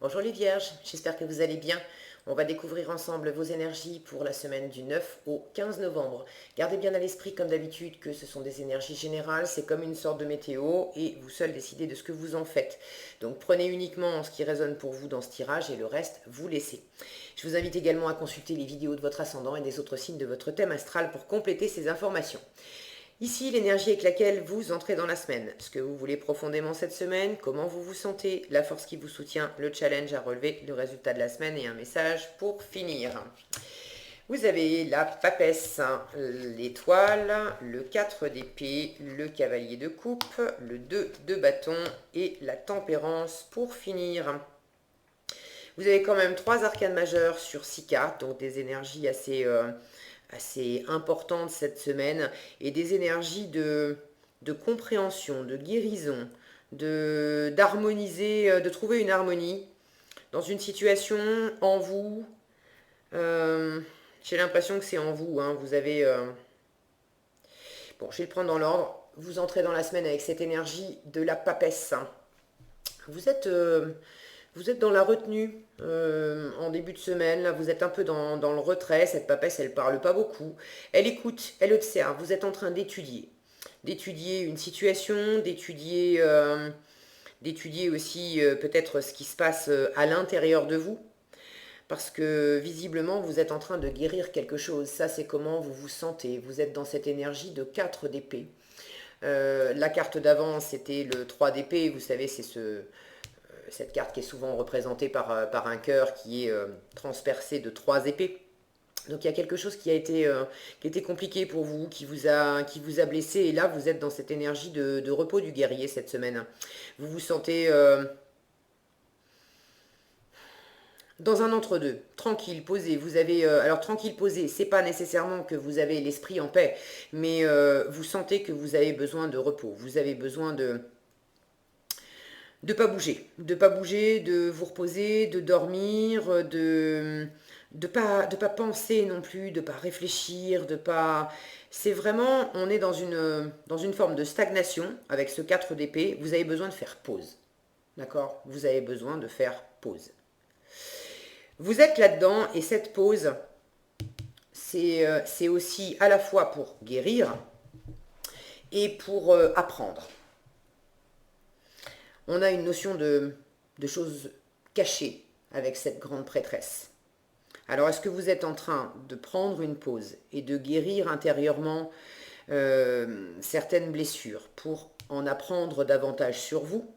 Bonjour les Vierges, j'espère que vous allez bien. On va découvrir ensemble vos énergies pour la semaine du 9 au 15 novembre. Gardez bien à l'esprit, comme d'habitude, que ce sont des énergies générales, c'est comme une sorte de météo et vous seuls décidez de ce que vous en faites. Donc prenez uniquement ce qui résonne pour vous dans ce tirage et le reste, vous laissez. Je vous invite également à consulter les vidéos de votre ascendant et des autres signes de votre thème astral pour compléter ces informations. Ici, l'énergie avec laquelle vous entrez dans la semaine, ce que vous voulez profondément cette semaine, comment vous vous sentez, la force qui vous soutient, le challenge à relever, le résultat de la semaine et un message pour finir. Vous avez la papesse, l'étoile, le 4 d'épée, le cavalier de coupe, le 2 de bâton et la tempérance pour finir. Vous avez quand même 3 arcanes majeures sur 6 cartes, donc des énergies assez importantes cette semaine et des énergies de compréhension, de guérison, d'harmoniser, de trouver une harmonie dans une situation en vous. Euh, j'ai l'impression que c'est en vous. Hein, vous avez... bon, je vais le prendre dans l'ordre. Vous entrez dans la semaine avec cette énergie de la papesse. Hein. Vous êtes... Vous êtes dans la retenue en début de semaine, là vous êtes un peu dans le retrait, cette papesse elle parle pas beaucoup, elle écoute, elle observe, vous êtes en train d'étudier une situation, d'étudier aussi peut-être ce qui se passe à l'intérieur de vous, parce que visiblement vous êtes en train de guérir quelque chose, ça c'est comment vous vous sentez, vous êtes dans cette énergie de 4 d'épée. La carte d'avant c'était le 3 d'épée, vous savez c'est cette carte qui est souvent représentée par un cœur qui est transpercé de 3 épées. Donc il y a quelque chose qui a été compliqué pour vous, qui vous a blessé, et là vous êtes dans cette énergie de repos du guerrier cette semaine. Vous vous sentez dans un entre-deux, tranquille, posé. Vous avez alors tranquille, posé, c'est pas nécessairement que vous avez l'esprit en paix, mais vous sentez que vous avez besoin de repos, vous avez besoin de pas bouger, de vous reposer, de dormir, de pas penser non plus, de pas réfléchir, de pas. C'est vraiment, on est dans une forme de stagnation avec ce 4 d'épée. Vous avez besoin de faire pause, d'accord? Vous avez besoin de faire pause. Vous êtes là-dedans et cette pause, c'est aussi à la fois pour guérir et pour apprendre. On a une notion de choses cachées avec cette grande prêtresse. Alors, est-ce que vous êtes en train de prendre une pause et de guérir intérieurement certaines blessures pour en apprendre davantage sur vous,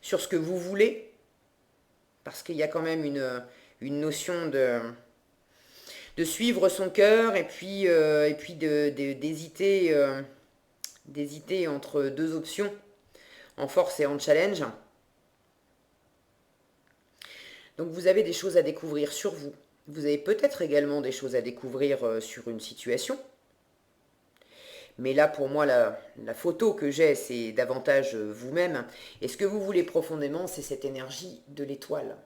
sur ce que vous voulez, parce qu'il y a quand même une notion de suivre son cœur et puis d'hésiter entre deux options, en force et en challenge. Donc vous avez des choses à découvrir sur vous. Vous avez peut-être également des choses à découvrir sur une situation. Mais là, pour moi, la photo que j'ai, c'est davantage vous-même. Et ce que vous voulez profondément, c'est cette énergie de l'étoile.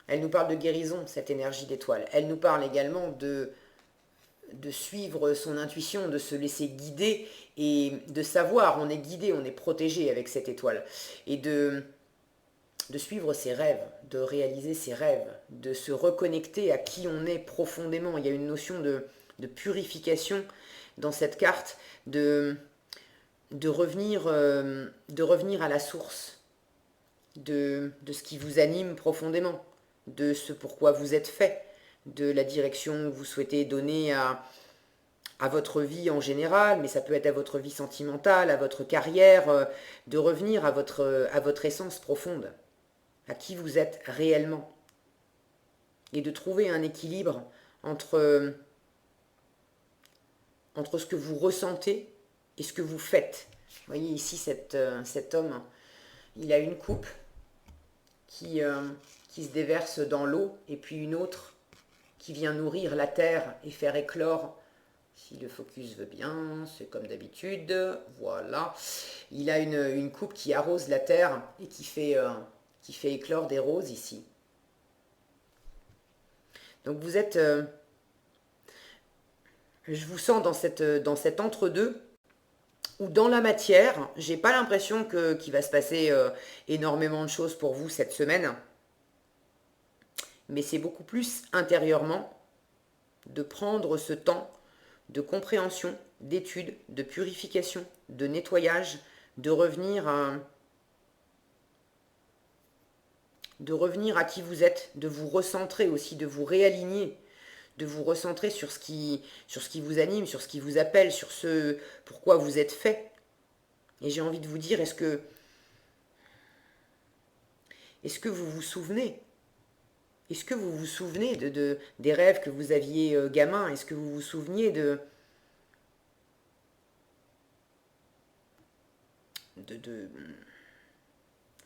Elle nous parle de guérison, cette énergie d'étoile. Elle nous parle également de suivre son intuition, de se laisser guider et de savoir, on est guidé, on est protégé avec cette étoile. Et de suivre ses rêves, de réaliser ses rêves, de se reconnecter à qui on est profondément. Il y a une notion de purification dans cette carte, de revenir à la source de ce qui vous anime profondément, de ce pourquoi vous êtes fait, de la direction que vous souhaitez donner à votre vie en général, mais ça peut être à votre vie sentimentale, à votre carrière, de revenir à votre essence profonde, à qui vous êtes réellement, et de trouver un équilibre entre ce que vous ressentez et ce que vous faites. Vous voyez ici cet homme, il a une coupe qui se déverse dans l'eau, et puis une autre qui vient nourrir la terre et faire éclore. Si le focus veut bien, c'est comme d'habitude, voilà. Il a une coupe qui arrose la terre et qui fait éclore des roses ici. Donc vous êtes, je vous sens dans cet entre-deux, ou dans la matière, j'ai pas l'impression qu'il va se passer énormément de choses pour vous cette semaine, mais c'est beaucoup plus intérieurement de prendre ce temps de compréhension, d'étude, de purification, de nettoyage, de revenir à qui vous êtes, de vous recentrer aussi, de vous réaligner, de vous recentrer sur ce qui vous anime, sur ce qui vous appelle, sur ce pourquoi vous êtes fait. Et j'ai envie de vous dire, est-ce que vous vous souvenez? Est-ce que vous vous souvenez des rêves que vous aviez gamin? Est-ce que vous vous souveniez de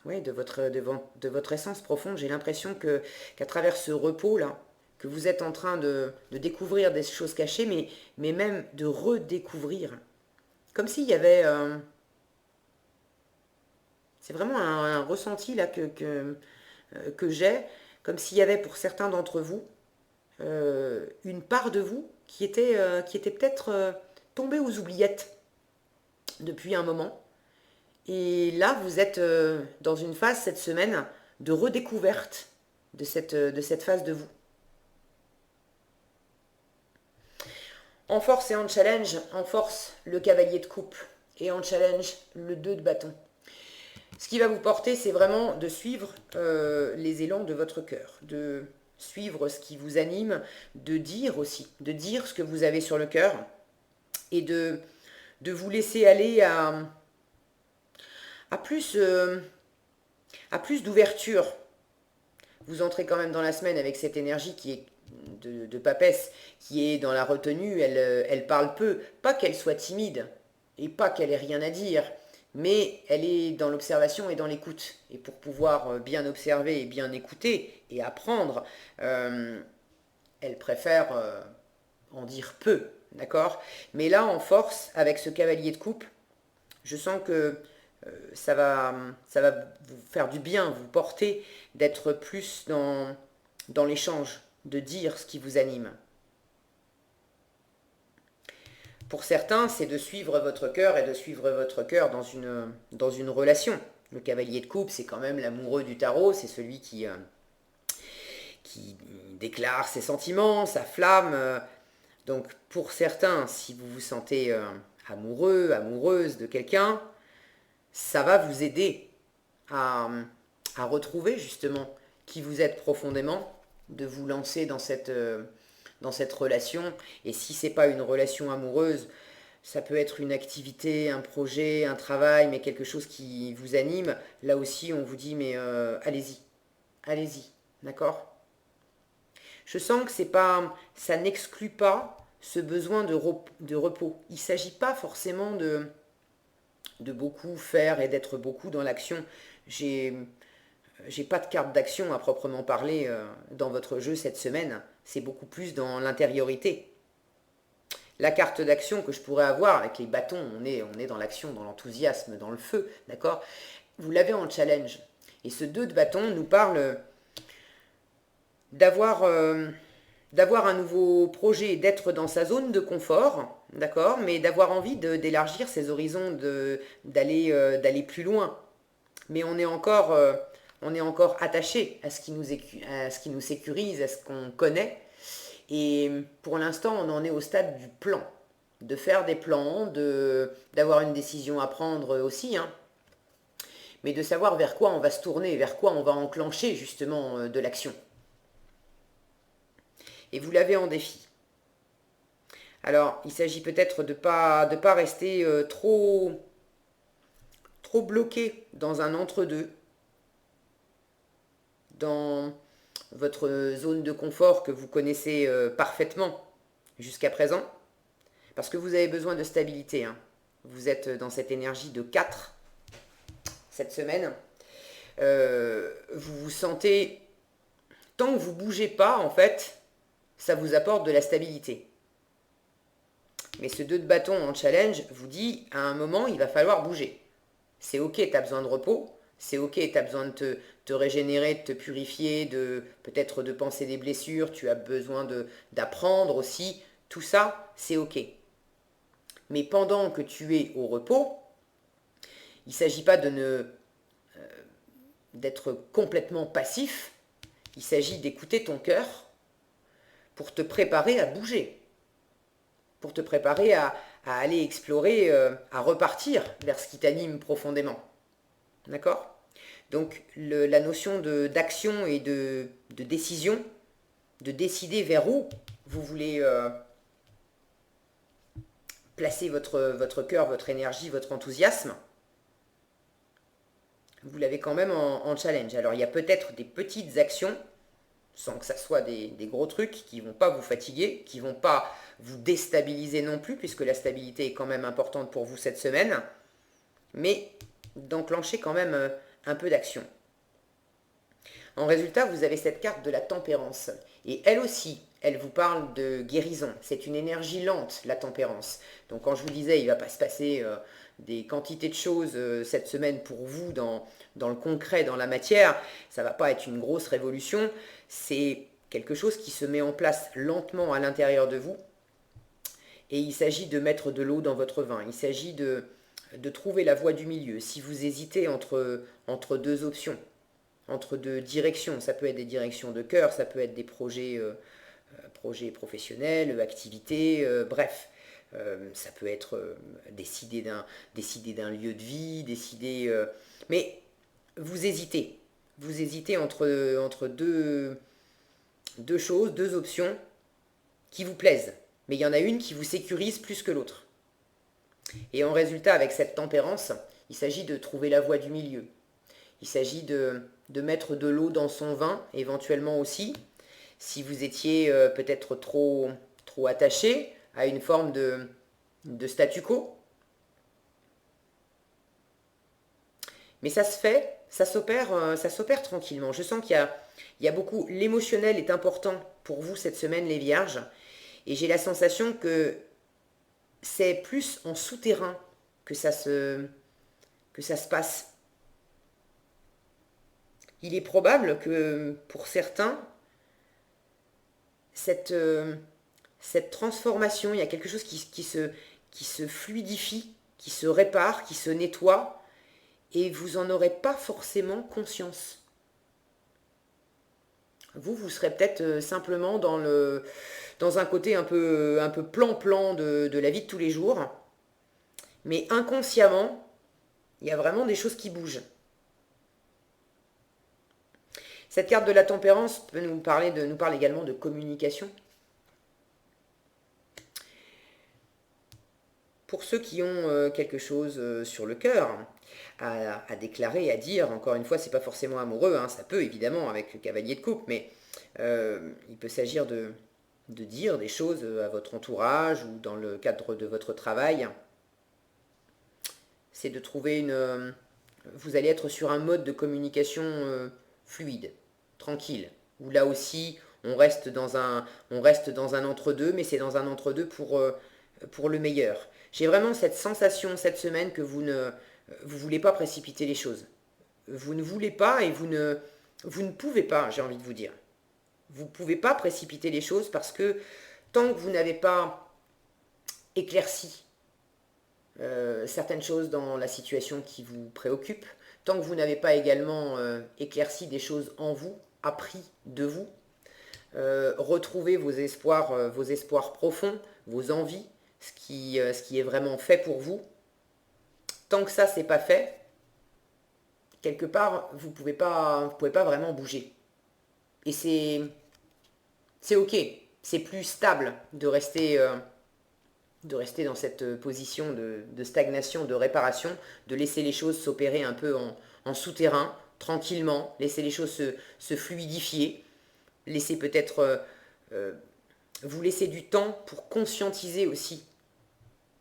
ouais, de votre essence profonde? J'ai l'impression qu'à travers ce repos-là, que vous êtes en train de découvrir des choses cachées, mais même de redécouvrir. Comme s'il y avait... c'est vraiment un ressenti là que j'ai, comme s'il y avait pour certains d'entre vous une part de vous qui était peut-être tombée aux oubliettes depuis un moment. Et là, vous êtes dans une phase cette semaine de redécouverte de cette phase de vous. En force et en challenge, en force le cavalier de coupe et en challenge le 2 de bâton. Ce qui va vous porter, c'est vraiment de suivre les élans de votre cœur, de suivre ce qui vous anime, de dire aussi, de dire ce que vous avez sur le cœur et de vous laisser aller à plus, euh, à plus d'ouverture. Vous entrez quand même dans la semaine avec cette énergie qui est de papesse, qui est dans la retenue, elle parle peu. Pas qu'elle soit timide, et pas qu'elle ait rien à dire, mais elle est dans l'observation et dans l'écoute. Et pour pouvoir bien observer et bien écouter et apprendre, elle préfère en dire peu, d'accord? Mais là, en force, avec ce cavalier de coupe, je sens que ça va vous faire du bien, vous porter, d'être plus dans l'échange, de dire ce qui vous anime. Pour certains, c'est de suivre votre cœur et de suivre votre cœur dans une relation. Le cavalier de coupe, c'est quand même l'amoureux du tarot, c'est celui qui déclare ses sentiments, sa flamme. Donc pour certains, si vous vous sentez amoureux, amoureuse de quelqu'un, ça va vous aider à, à retrouver justement qui vous êtes profondément, de vous lancer dans cette relation. Et si c'est pas une relation amoureuse, ça peut être une activité, un projet, un travail, mais quelque chose qui vous anime. Là aussi, on vous dit, mais allez-y, allez-y, d'accord? Je sens que c'est pas, ça n'exclut pas ce besoin de repos. Il ne s'agit pas forcément de beaucoup faire et d'être beaucoup dans l'action. J'ai pas de carte d'action à proprement parler dans votre jeu cette semaine. C'est beaucoup plus dans l'intériorité. La carte d'action que je pourrais avoir avec les bâtons, on est dans l'action, dans l'enthousiasme, dans le feu, d'accord? Vous l'avez en challenge. Et ce 2 de bâton nous parle d'avoir d'avoir un nouveau projet, d'être dans sa zone de confort, d'accord? Mais d'avoir envie d'élargir ses horizons, d'aller plus loin. Mais on est encore attaché à ce qui nous sécurise, à ce qu'on connaît. Et pour l'instant, on en est au stade du plan, de faire des plans, d'avoir une décision à prendre aussi, hein, mais de savoir vers quoi on va se tourner, vers quoi on va enclencher justement de l'action. Et vous l'avez en défi. Alors, il s'agit peut-être de pas rester trop bloqué dans un entre-deux, dans votre zone de confort que vous connaissez parfaitement jusqu'à présent, parce que vous avez besoin de stabilité, hein. Vous êtes dans cette énergie de 4 cette semaine. Vous vous sentez, tant que vous ne bougez pas, en fait, ça vous apporte de la stabilité. Mais ce 2 de bâton en challenge vous dit, à un moment, il va falloir bouger. C'est ok, tu as besoin de repos, c'est ok, tu as besoin de te régénérer, de te purifier, peut-être de penser des blessures, tu as besoin d'apprendre aussi. Tout ça, c'est ok. Mais pendant que tu es au repos, il ne s'agit pas d'être complètement passif, il s'agit d'écouter ton cœur pour te préparer à bouger, pour te préparer à aller explorer, à repartir vers ce qui t'anime profondément. D'accord? Donc la notion d'action et de décision, de décider vers où vous voulez placer votre cœur, votre énergie, votre enthousiasme, vous l'avez quand même en challenge. Alors il y a peut-être des petites actions, sans que ça soit des gros trucs, qui ne vont pas vous fatiguer, qui ne vont pas vous déstabiliser non plus, puisque la stabilité est quand même importante pour vous cette semaine, mais d'enclencher quand même un peu d'action. En résultat, vous avez cette carte de la tempérance. Et elle aussi, elle vous parle de guérison. C'est une énergie lente, la tempérance. Donc quand je vous disais, il ne va pas se passer des quantités de choses cette semaine pour vous dans le concret, dans la matière, ça ne va pas être une grosse révolution. C'est quelque chose qui se met en place lentement à l'intérieur de vous. Et il s'agit de mettre de l'eau dans votre vin. Il s'agit de trouver la voie du milieu. Si vous hésitez entre deux options, entre deux directions. Ça peut être des directions de cœur, ça peut être des projets professionnels, activités, bref. Ça peut être décider d'un lieu de vie, mais vous hésitez. Vous hésitez entre deux choses, deux options qui vous plaisent. Mais il y en a une qui vous sécurise plus que l'autre. Et en résultat, avec cette tempérance, il s'agit de trouver la voie du milieu. Il s'agit de mettre de l'eau dans son vin, éventuellement aussi, si vous étiez peut-être trop attaché à une forme de statu quo. Mais ça se fait, ça s'opère tranquillement. Je sens qu'il y a beaucoup, l'émotionnel est important pour vous cette semaine, les vierges, et j'ai la sensation que c'est plus en souterrain que ça se passe. Il est probable que pour certains, cette transformation, il y a quelque chose qui se fluidifie, qui se répare, qui se nettoie, et vous n'en aurez pas forcément conscience. Vous serez peut-être simplement dans un côté un peu plan-plan de la vie de tous les jours, mais inconsciemment, il y a vraiment des choses qui bougent. Cette carte de la tempérance peut nous parle également de communication. Pour ceux qui ont quelque chose sur le cœur à déclarer, à dire, encore une fois, c'est pas forcément amoureux, hein, ça peut évidemment avec le cavalier de coupe, mais il peut s'agir de dire des choses à votre entourage ou dans le cadre de votre travail. C'est de trouver vous allez être sur un mode de communication fluide, tranquille, où là aussi on reste dans un entre-deux, mais c'est dans un entre-deux pour le meilleur. J'ai vraiment cette sensation cette semaine que vous voulez pas précipiter les choses. Vous ne voulez pas et vous ne pouvez pas, j'ai envie de vous dire. Vous ne pouvez pas précipiter les choses parce que tant que vous n'avez pas éclairci certaines choses dans la situation qui vous préoccupe, tant que vous n'avez pas également éclairci des choses en vous, appris de vous, retrouvé vos espoirs profonds, vos envies, ce qui est vraiment fait pour vous, tant que ça c'est pas fait, quelque part vous pouvez pas vraiment bouger. Et c'est ok, c'est plus stable de rester dans cette position de stagnation, de réparation, de laisser les choses s'opérer un peu en souterrain, tranquillement, laisser les choses se fluidifier, laisser peut-être vous laisser du temps pour conscientiser aussi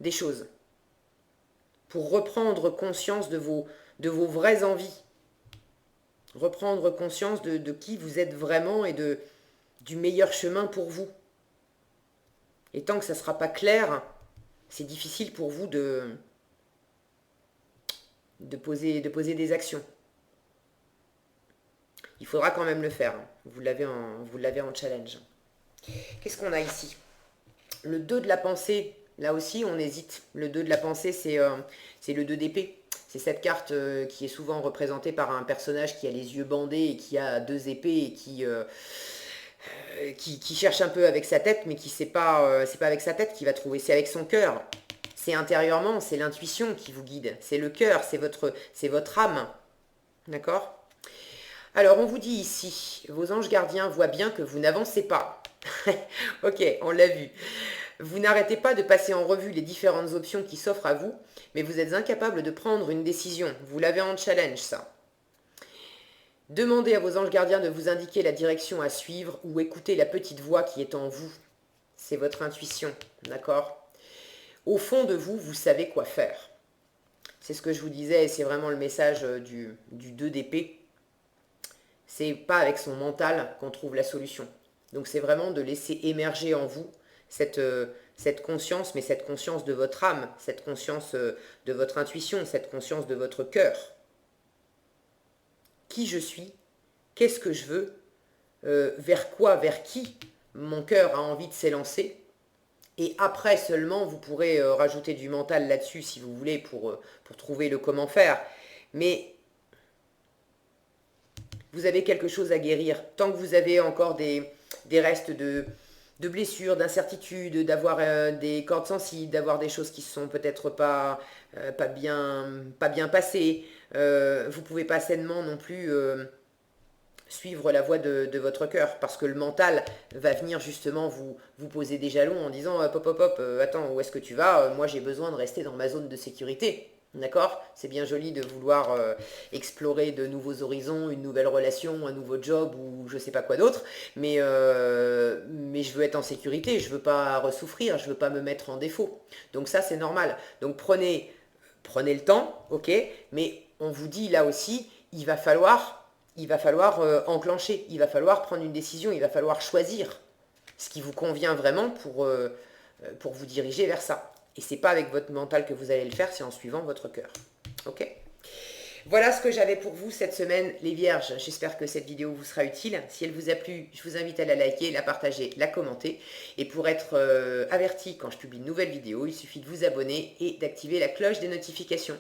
des choses, pour reprendre conscience de vos vraies envies, reprendre conscience de qui vous êtes vraiment et du meilleur chemin pour vous. Et tant que ça ne sera pas clair, c'est difficile pour vous de poser des actions. Il faudra quand même le faire. Vous l'avez en challenge. Qu'est-ce qu'on a ici? Le 2 de la pensée Là aussi, on hésite. Le 2 de la pensée, c'est le 2 d'épée. C'est cette carte qui est souvent représentée par un personnage qui a les yeux bandés et qui a 2 épées et qui cherche un peu avec sa tête, mais qui c'est pas avec sa tête qu'il va trouver, c'est avec son cœur. C'est intérieurement, c'est l'intuition qui vous guide. C'est le cœur, c'est votre âme. D'accord? Alors, on vous dit ici, vos anges gardiens voient bien que vous n'avancez pas. Ok, on l'a vu. Vous n'arrêtez pas de passer en revue les différentes options qui s'offrent à vous, mais vous êtes incapable de prendre une décision. Vous l'avez en challenge, ça. Demandez à vos anges gardiens de vous indiquer la direction à suivre ou écoutez la petite voix qui est en vous. C'est votre intuition, d'accord? Au fond de vous, vous savez quoi faire. C'est ce que je vous disais et c'est vraiment le message du 2 d'épée. C'est pas avec son mental qu'on trouve la solution. Donc c'est vraiment de laisser émerger en vous cette conscience, mais cette conscience de votre âme, cette conscience de votre intuition, cette conscience de votre cœur. Qui je suis, qu'est-ce que je veux, vers quoi, vers qui mon cœur a envie de s'élancer. Et après seulement, vous pourrez rajouter du mental là-dessus si vous voulez pour trouver le comment faire. Mais vous avez quelque chose à guérir. Tant que vous avez encore des restes de blessures, d'incertitudes, d'avoir des cordes sensibles, d'avoir des choses qui ne sont peut-être pas bien passées, vous ne pouvez pas sainement non plus suivre la voie de votre cœur, parce que le mental va venir justement vous poser des jalons en disant hop hop hop, attends, où est-ce que tu vas? Moi j'ai besoin de rester dans ma zone de sécurité. D'accord? C'est bien joli de vouloir explorer de nouveaux horizons, une nouvelle relation, un nouveau job ou je sais pas quoi d'autre, mais je veux être en sécurité, je veux pas ressouffrir, je veux pas me mettre en défaut. Donc ça c'est normal. Donc prenez le temps, ok, mais on vous dit là aussi, il va falloir enclencher, il va falloir prendre une décision, il va falloir choisir ce qui vous convient vraiment pour vous diriger vers ça. Et c'est pas avec votre mental que vous allez le faire, c'est en suivant votre cœur. Ok? Voilà ce que j'avais pour vous cette semaine, les vierges. J'espère que cette vidéo vous sera utile. Si elle vous a plu, je vous invite à la liker, la partager, la commenter. Et pour être averti quand je publie une nouvelle vidéo, il suffit de vous abonner et d'activer la cloche des notifications.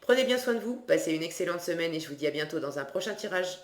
Prenez bien soin de vous, passez une excellente semaine et je vous dis à bientôt dans un prochain tirage.